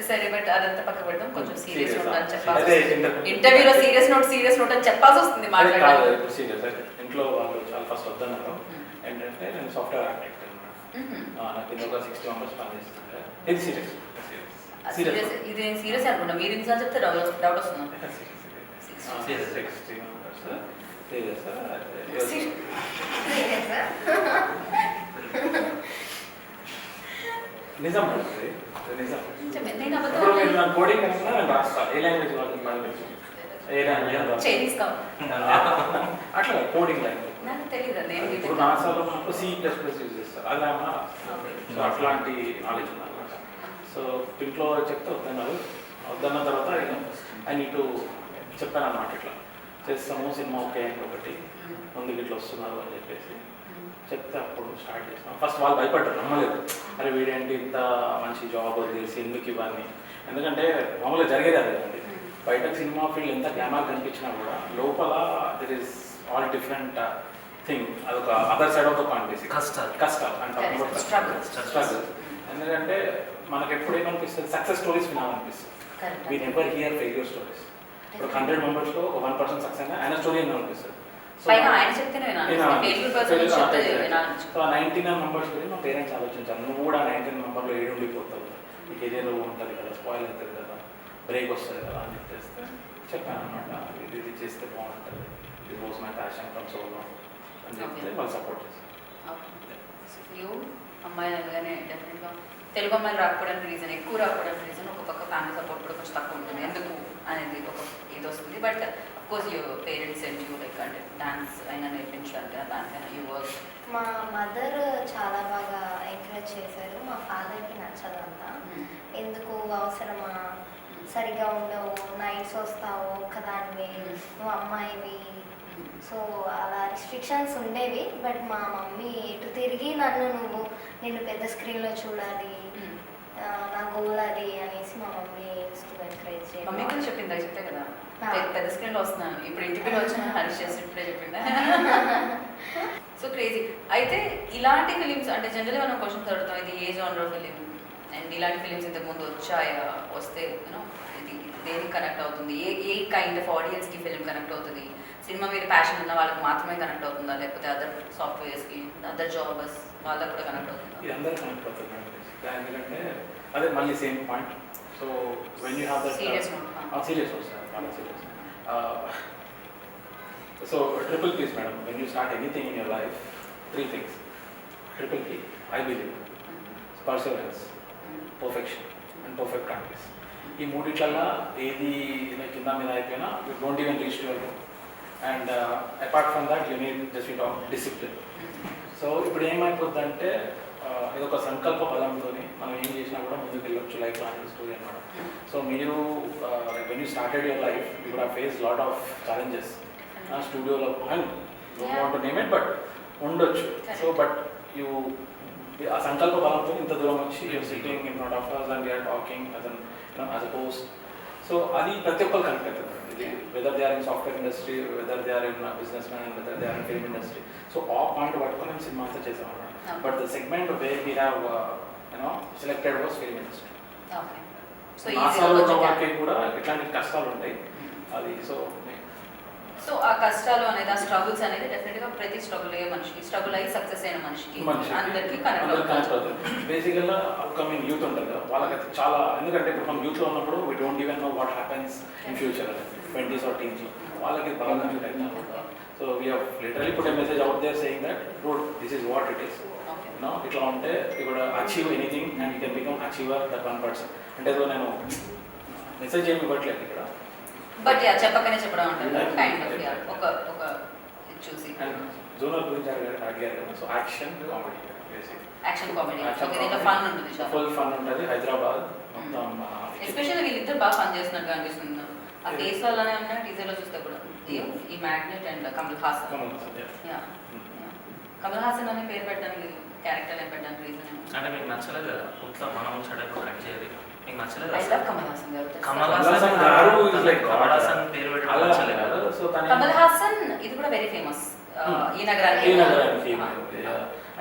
A: సరే, బట్ అదంతా పక్క పెడతాం. కొంచెం సీరియస్ నోట్ అని చెప్పాల్సి ఇంటర్వ్యూలో సీరియస్ నోట్ అని చెప్పాల్సి వస్తుంది మాట్లాడాలి.
D: ఇంట్లో వాళ్ళు చాలా ఫస్ట్ వద్దన్నారు. ఏంటంటే నేను సాఫ్ట్వేర్ ఆర్కిటెక్ట్ అనమాట. నాకు ఇంకొక 60 మెంబర్స్ పనిచేస్తుంది. ఇది సీరియస్.
A: ఇది నేను సీరియస్ అనుకుంటా. మీరు ఇన్సార్జ్ చెప్తే డౌట్ వస్తుంది.
D: నిజం ఇప్పుడు మీరు నా కోడింగ్ కనుక నేను రాస్తాను. ఏ లాంగ్వేజ్ ఏ లాంగ్వేజ్
A: చైనీస్ కాదు
D: అట్లా కోడింగ్ లాంగ్వేజ్
A: నాకు తెలియదు.
D: ఇప్పుడు నాసాలో మనకు C++ యూజ్ చేస్తారు. అలా సో అట్లాంటి నాలెడ్జ్ ఉందన్నమాట. సో ఇంట్లో చెప్తే వద్దన్న తర్వాత ఐ నీడ్ టు చెప్పాను అన్నమాట. ఇట్లా చేస్తాము సినిమా ఓకే ఒకటి ముందుకు ఇట్లా వస్తున్నారు అని చెప్పేసి చెప్తే అప్పుడు స్టార్ట్ చేస్తాం. ఫస్ట్ వాళ్ళు భయపడ్డారు, నమ్మలేదు. అరే వీడేంటి ఇంత మంచి జాబ్ వదిలేసి ఎందుకు ఇవన్నీ. ఎందుకంటే మామూలుగా జరిగేది అదేంటి, బయట సినిమా ఫీల్డ్ ఎంత గ్లామర్ కనిపించినా కూడా లోపల there is all different thing. అదొక other side of the coin basic. కష్టాలు అంటే స్ట్రగుల్. ఎందుకంటే మనకు ఎప్పుడు ఏమనిపిస్తుంది, సక్సెస్ స్టోరీస్ వినాలనిపిస్తుంది. We never hear failure stories. ఇప్పుడు 100 మెంబర్స్లో ఒక 1% సక్సెస్ అయినా ఆయన స్టోరీ అనిపిస్తుంది. సో 99 మెంబర్స్ గురించి మా పేరెంట్స్ ఆలోచించారు. నువ్వు కూడా 99 మెంబర్లో ఏడు ఉండిపోతావు, నీకు ఏదేదో ఉంటుంది కదా, స్పాయిల్ అవుతుంది కదా, బ్రేక్ వస్తుంది కదా అని చెప్పేస్తే చెప్పాను అనమాట. ఇది చేస్తే బాగుంటుంది, ఇది was my passion from so long అని చెప్తే వాళ్ళు సపోర్ట్ చేస్తారు.
A: అమ్మాయి అనగానే డెఫినెట్గా తెలుగు అమ్మాయిలు రాకపోవడానికి రీజన్, ఎక్కువ రాకపోవడానికి రీజన్ ఒక పక్క ఫ్యామిలీ సపోర్ట్ కూడా కొంచెం తక్కువ ఉంటుంది. ఎందుకు అనేది ఒక ఇది వస్తుంది. But of course your parents and you like అంటే డాన్స్ అయినా నేర్పించడానికి దానికైనా యూ వర్క్.
B: మా మదర్ చాలా బాగా ఎంకరేజ్ చేశారు. మా ఫాదర్కి నచ్చదంతా. ఎందుకు అవసరమా, సరిగా ఉండవు, నైట్స్ వస్తావు ఒక్కదానివి, నువ్వు అమ్మాయివి. సో అలా రిస్ట్రిక్షన్స్ ఉండేవి. బట్ మా మమ్మీ ఎటు తిరిగి నిన్ను పెద్ద స్క్రీన్లో చూడాలి, నా గోల్ అది అనేసి మా మమ్మీ ఎంకరేజ్ చేయాలి.
A: మమ్మీ కూడా చెప్పిందా? చెప్తే కదా పెద్ద స్క్రీన్లో వస్తున్నాను, ఇప్పుడు ఇంటికి వచ్చిన హరీష్ చేసి ఇప్పుడే చెప్పిందా? So crazy. అయితే ఇలాంటి ఫిలిమ్స్ అంటే జనరల్లీ మనం క్వశ్చన్స్ అడుగుతాం, ఇది ఏ జానర్ ఫిలిం అండ్ ఇలాంటి ఫిలిమ్స్ ఇంతకు ముందు వచ్చాయా, వస్తే యూనో ఇది దేనికి కనెక్ట్ అవుతుంది, ఏ కైండ్ ఆఫ్ ఆడియన్స్కి ఫిలిం కనెక్ట్ అవుతుంది, సినిమా మీద ప్యాషన్ ఉన్న వాళ్ళకి మాత్రమే కనెక్ట్ అవుతుందా, లేకపోతే అదర్ సాఫ్ట్వేర్స్కి, అదర్ జాబర్స్ వాళ్ళకి కూడా కనెక్ట్ అవుతుందా?
D: ఇది అందరూ కనెక్ట్ అవుతుంది మేడం. ఎందుకంటే అదే మళ్ళీ same point. So when you have that serious వస్తుంది, చాలా serious. So triple Ps madam, when you start anything in your life, 3 things. Triple P, I believe, perseverance, perfection and perfect practice. ఈ మూడిట్లల్లో ఏది కింద మీద అయిపోయినా you don't even reach your goal. And apart from that you need just it of discipline. So ఇప్పుడు ఏమైపోతుందంటే ఇది ఒక సంకల్ప బలంతో మనం ఏం చేసినా కూడా ముందుకు వెళ్ళొచ్చు లైఫ్ లాంటి స్టోరీ అనమాట. సో మీరు when you started your life you would have face lot of challenges. స్టూడియోలో and don't want to name it but ఉండొచ్చు. సో బట్ యూ ఆ సంకల్ప బలంతో ఇంత దూరం వచ్చి you're sitting in front of us and we are talking as a host. So అది ప్రతి ఒక్కరు కనెక్ట్ అవుతుంది. ఇది whether they are in software industry, whether they are in business man, whether they are in film industry. So ఆ point పట్టుకొని నేను cinema అంతా చేసాం అన్నమాట. But the segment where we have selected was film industry. నాసాలో ఉన్న వాళ్ళకి కూడా ఇట్లాంటి కష్టాలు ఉంటాయి. అది సో
A: ఆ కష్టాలు అనేది, ఆ స్ట్రగుల్స్ అనేది డెఫినెట్గా ప్రతి స్ట్రగుల్ అయ్యే మనిషికి, స్ట్రగుల్ అయ్యి సక్సెస్ అయిన మనిషికి అందరికీ కనెక్ట్ అవుతుంది.
D: బేసికల్గా అప్కమింగ్ యూత్ ఉంటుంది కదా వాళ్ళకి చాలా, ఎందుకంటే ఇప్పుడు మనం యూత్లో ఉన్నప్పుడు we don't even know what happens in future 20s or teens. వాళ్ళకి బాగా కన్ఫ్యూజ్ అవుతుంది. So we have literally put a message out there saying that dude this is what it is. ఇట్లా ఉంటే ఇప్పుడు achieve anything and you can become achiever that 1%. అంటే ఏదో నేను message ఏమి ఇవ్వట్లేదు ఇక్కడ,
A: బట్ చెప్పకనే చెప్పడం ఉంటుంది కైండ్ ఆఫ్ ఒక చూసి.
D: అండ్ జోనర్ గురించి అడిగారు కదా, so action comedy basic
A: action comedy okay దీంట్లో ఫన్ ఉంటుంది చాలా
D: ఫుల్ ఫన్ ఉంటుంది. హైదరాబాద్ మొత్తం
A: ఎస్పెషల్లీ వీళ్ళిద్దరు బాగా ఫన్ చేస్తున్నట్టు అనిపిస్తుంది ఆ ఫేస్ వల్లనే ఉన్నా టీజర్లో చూస్తే కూడా ఈ మ్యాగ్నెట్ అండ్ కమల్ హాసన్ కమల్ హాసన్ అనే పేరు పెట్టడానికి క్యారెక్టర్ ఏం పెట్టడానికి రీజన్
C: అంటే మీకు నచ్చలేదు కదా ఉత్సవం మనం చెడకు కట్ చేయాలి మీకు నచ్చలేదు
A: ఐ లవ్ కమల్ హాసన్ గారు
C: కమల్
D: కమల్
C: హాసన్ పేరు పెట్టడం నచ్చలేదు కదా.
D: సో తన
A: కమల్ హాసన్ ఇది కూడా వెరీ ఫేమస్ ఈ నగరానికి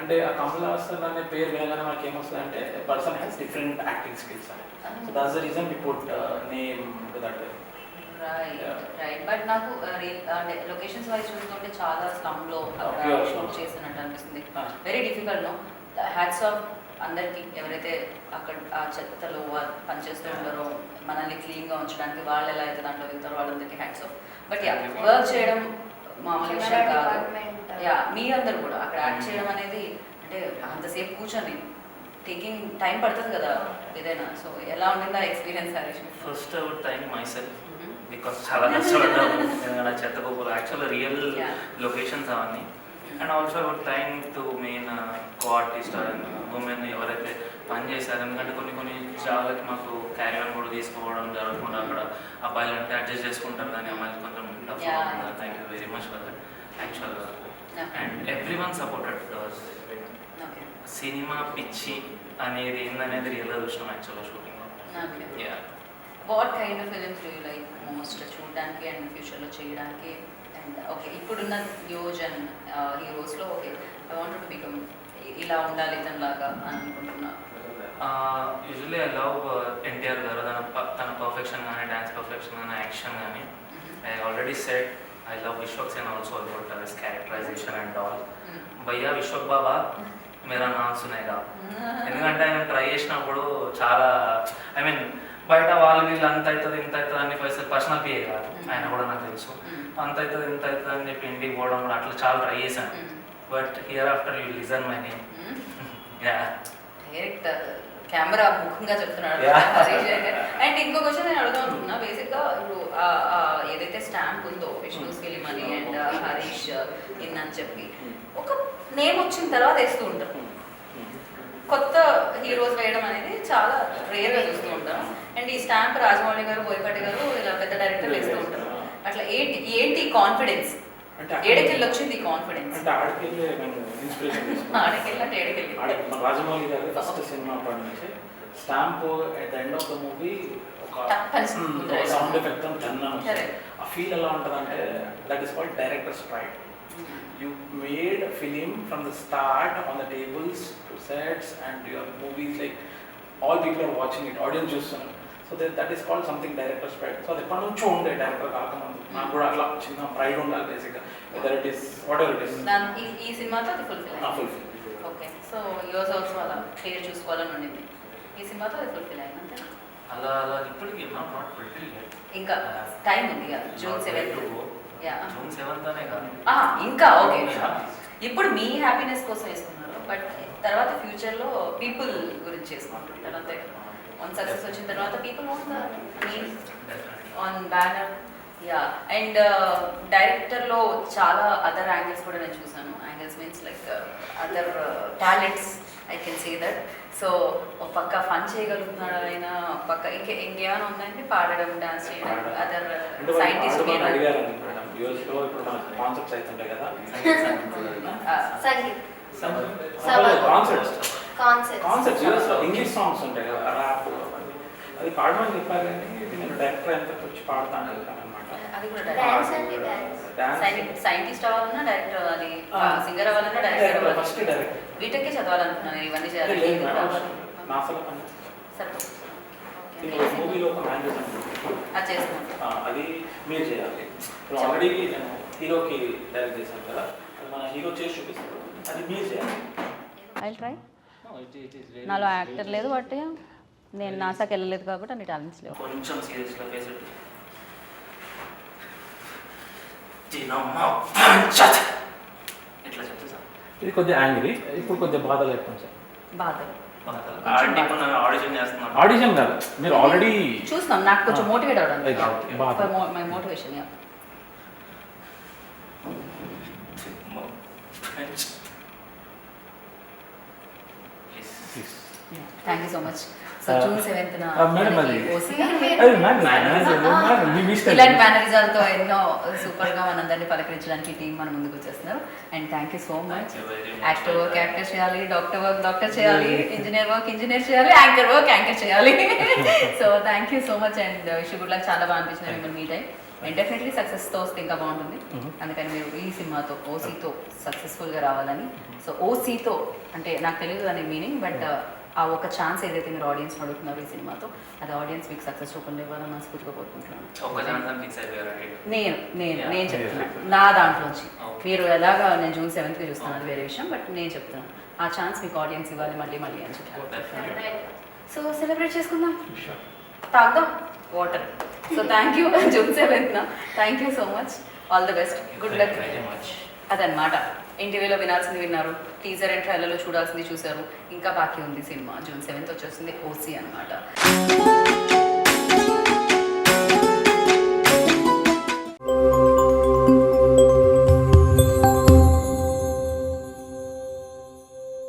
D: అంటే ఆ కమల్ హాసన్ అనే పేరు వినగానే మనకి ఏమొస్తుంది అంటే person has different acting skills అని. So that's the reason we put name to that way.
A: Right but నాకు అంటే లొకేషన్స్ వైజ్ చూసుకుంటే చాలా స్లమ్ లో షూట్ చేసినట్టు అనిపిస్తుంది. Very difficult no hats off అందరికి ఎవరైతే అక్కడ ఆ చెత్తలో పనిచేస్తూ ఉంటారో మనల్ని క్లీన్ గా ఉంచడానికి వాళ్ళు ఎలా అయితే దాంట్లో వెళ్తారో వాళ్ళందరికీ hats off. But yeah work చేయడం మామూలు విషయం కాదు. యా మీ అందరు కూడా అక్కడ యాక్ట్ చేయడం అనేది అంటే అంతసేపు కూర్చొని టేకింగ్ టైం పడుతుంది కదా ఏదైనా. సో ఎలా ఉండిందా experience Harish?
C: First I would thank myself because చాలా కష్టపడ్డాము ఎందుకంటే చెత్త గోపులు యాక్చువల్ రియల్ లొకేషన్స్ అవన్నీ. And also I would thank to main co artist and women ఎవరైతే పని చేశారు. ఎందుకంటే కొన్ని చాలాకి మాకు క్యారీ ఆన్ కూడా తీసుకోవడం జరగకుండా అక్కడ అబ్బాయిలు అంటే అడ్జస్ట్ చేసుకుంటారు కానీ అమ్మాయిలు కొంచెం tough. Thank you very much for that యాక్చువల్గా. And every one supported cinema పిచ్చి అనేది ఏందనేది రియల్గా చూసినాం యాక్చువల్గా షూటింగ్లో.
A: What kind of films do you like most చూడడానికి అండ్ ఫ్యూచర్లో చేయడానికి? అండ్ ఓకే ఇప్పుడున్న న్యూజ్ అండ్ హీరోస్లో okay I want to become ఇలా ఉండాలి ఇతనిలాగా అని అనుకుంటున్నా.
C: యూజువల్లీ ఐ లవ్ ఎన్టీఆర్ గారు తన పర్ఫెక్షన్ కానీ డ్యాన్స్ పర్ఫెక్షన్ కానీ యాక్షన్ కానీ. I already set I love Vishwak Sen also about his characterization and all. భయ్యా విశ్వక్ బాబా మేరా నామ్ సునేగా. ఎందుకంటే ఆయన ట్రై చేసినప్పుడు చాలా ఐ మీన్ బయట వాళ్ళు వీళ్ళు అంత అవుతుంది ఇంత అవుతుంది అని పర్సనల్ పిఏ కాదు ఆయన కూడా నాకు తెలుసు. అంత అవుతుంది ఇంత అవుతుంది అని చెప్పి ఇంటికి పోవడం కూడా అట్లా చాలా ట్రై చేశాను. But here after you listen my name.
A: Direct camera ముఖంగా చెప్తున్నాడు. అండ్ ఇంకో క్వశ్చన్ నేను అడుగుదాం అనుకున్నా. బేసిక్గా ఇప్పుడు ఏదైతే స్టాంప్ ఉందో విష్ణుస్ ఫిలిం అని అండ్ హరీష్ ఇన్ అని చెప్పి ఒక నేమ్ వచ్చిన తర్వాత వేస్తూ ఉంటారు. కొత్త హీరోస్ వేయడం అనేది చాలా రేర్గా చూస్తూ ఉంటాం. అండ్ ఈ స్టాంప్ రాజమౌళి గారు బోయపాటి గారు ఇలా పెద్ద డైరెక్టర్లు వేస్తూ ఉంటారు. అట్లా ఏంటి కాన్ఫిడెన్స్? ఏడకెళ్ళి వచ్చింది ఈ కాన్ఫిడెన్స్?
D: అంటే ఆడకెళ్ళి నేను ఇన్స్పిరేషన్ తీసుకున్నాను.
A: ఆడకెళ్ళి అంటే ఏడకెళ్ళి
D: రాజమౌళి గారి ఫస్ట్ సినిమా అప్పటి నుంచి stamp at the end of the movie ఒక సౌండ్ ఎఫెక్ట్ ఆ ఫీల్ ఎలా ఉంటుంది అంటే that is called directors pride. You made a film from the start on the tables to sets and your movies like all people are watching it, audience చూస్తున్నారు. So that is called something director's pride. So అది ఎప్పటి నుంచో ఉండే director కాకముందు నాకు కూడా అట్లా చిన్న ప్రైడ్ ఉండాలి బేసిక్గా. whether it is whatever it is.
A: ఈ సినిమాతో అది fulfil
D: fulfil.
A: Okay so yours also అలా పేరు చూసుకోవాలని ఉండింది. ఈ సినిమాతో అది ఫుల్ఫిల్ అయింది అంతే.
C: అలా అలా ఇప్పటికీ నాట్ ఫుల్ఫిల్.
A: ఇంకా టైం ఉంది కదా జూన్ 7th.
C: జూన్ 7th అనే కాదు
A: ఇంకా ఓకే ఇప్పుడు మీ హ్యాపీనెస్ కోసం వేసుకున్నారు. బట్ తర్వాత ఫ్యూచర్లో పీపుల్ గురించి చేసుకుంటుంటారు అంతే. వన్ సక్సెస్ వచ్చిన తర్వాత people want the mean on banner. Yeah and డైరెక్టర్లో చాలా అదర్ యాంగిల్స్ కూడా నేను చూసాను. Angles means like other talents I can say that. So ఒక పక్క ఫన్ చేయగలుగుతున్నాడు ఆయన, ఒక పక్క ఇంకేమైనా ఉందంటే పాడడం డాన్స్ చేయడం అదర్ సైంటిస్ట్
D: కాన్సెప్ట్స్ అవుతుంటాయి కదా కాన్సెప్ట్స్ ఇంగ్లీష్ సాంగ్స్ ఉంటాయి కదా ర్యాప్ అది పాడమని చెప్పారు కానీ నేను డైరెక్టర్ ఎంత వచ్చి పాడతాను అనమాట.
A: అది కూడా సైంటిస్ట్ అవ్వాలన్నా డైరెక్టర్ అవ్వాలి, సింగర్ అవ్వాలన్నా డైరెక్టర్ అవ్వాలి.
D: ఫస్ట్ డైరెక్టర్
A: వీటకే చదవాలనుకున్నాను ఇవన్నీ చేయాలి.
D: మూవీలో ఒక మ్యాన్యూజ్
A: అది చేస్తున్నాను.
D: అది మీరు చేయాలి. ఇప్పుడు ఆల్రెడీ నేను హీరోకి డైరెక్ట్ చేశాను కదా, అది మన హీరో చేసి చూపిస్తాడు, అది మీరు చేయాలి.
A: I try. నాలో యాక్టర్ లేదు బట్ నేను నాసాకి వెళ్ళలేదు కాబట్టి అన్ని టాలెంట్స్ లేవు.
C: కొంచెం సీరియస్గా ఫేస్ ఇట్లా చెప్తే సార్
D: ఇది కొద్దిగా యాంగ్రీ, ఇప్పుడు కొద్దిగా బాధ లేకుండా సార్.
A: బాధ
C: ఆడిషన్ చేస్తున్నాను.
D: ఆడిషన్ కాదు, మీరు ఆల్రెడీ
A: చూస్తున్నాం. నాకు కొంచెం మోటివేట్ అవ్వడానికి my motivation. Thank you so much. So June 7th
D: madam అది
A: ఓసీ
D: మీ ఇష్టం.
A: ఇలాంటి మేనరిజాలతో ఎన్నో సూపర్ గా మనందరినీ పలకరించడానికి టీం మన ముందుకు వచ్చేస్తున్నారు. And thank you so much. Actor work actor చేయాలి, డాక్టర్ వర్క్ డాక్టర్ చేయాలి, ఇంజనీర్ వర్క్ ఇంజనీర్ చేయాలి, యాంకర్ వర్క్ యాంకర్ చేయాలి. So thank you so much and wish good luck. చాలా బాగా అనిపించింది మిమ్మల్ని మీట్ అయ్యి. అండ్ డెఫినెట్లీ సక్సెస్తో వస్తే ఇంకా బాగుంటుంది. అందుకని మీరు ఈ సినిమాతో ఓసీతో సక్సెస్ఫుల్గా రావాలని. సో ఓసీతో అంటే నాకు తెలియదు దాని మీనింగ్, బట్ ఆ ఒక ఛాన్స్ ఏదైతే మీరు ఆడియన్స్ అడుగుతున్నారో ఈ సినిమాతో, అది ఆడియన్స్ మీకు సక్సెస్ రూపంలో ఇవ్వాలని మనస్ఫూర్తిగా కోరుకుంటున్నాను. నేను చెప్తున్నాను నా దాంట్లోంచి. మీరు ఎలాగా నేను జూన్ 7th చూస్తాను అది వేరే విషయం, బట్ నేను చెప్తున్నాను ఆ ఛాన్స్ మీకు ఆడియన్స్ ఇవ్వాలి మళ్ళీ మళ్ళీ అని చెప్తాను. సో సెలబ్రేట్ చేసుకుందాం, తాగుదాం water. So thank you June 7th. Thank you so much. All the best, good luck. అదనమాట ఇంటర్వ్యూలో వినాల్సింది విన్నారు, టీజర్ అండ్ ట్రైలర్లో చూడాల్సింది చూశారు. ఇంకా బాకీ ఉంది సినిమా. జూన్ 7th వచ్చేస్తుంది ఓసీ అనమాట.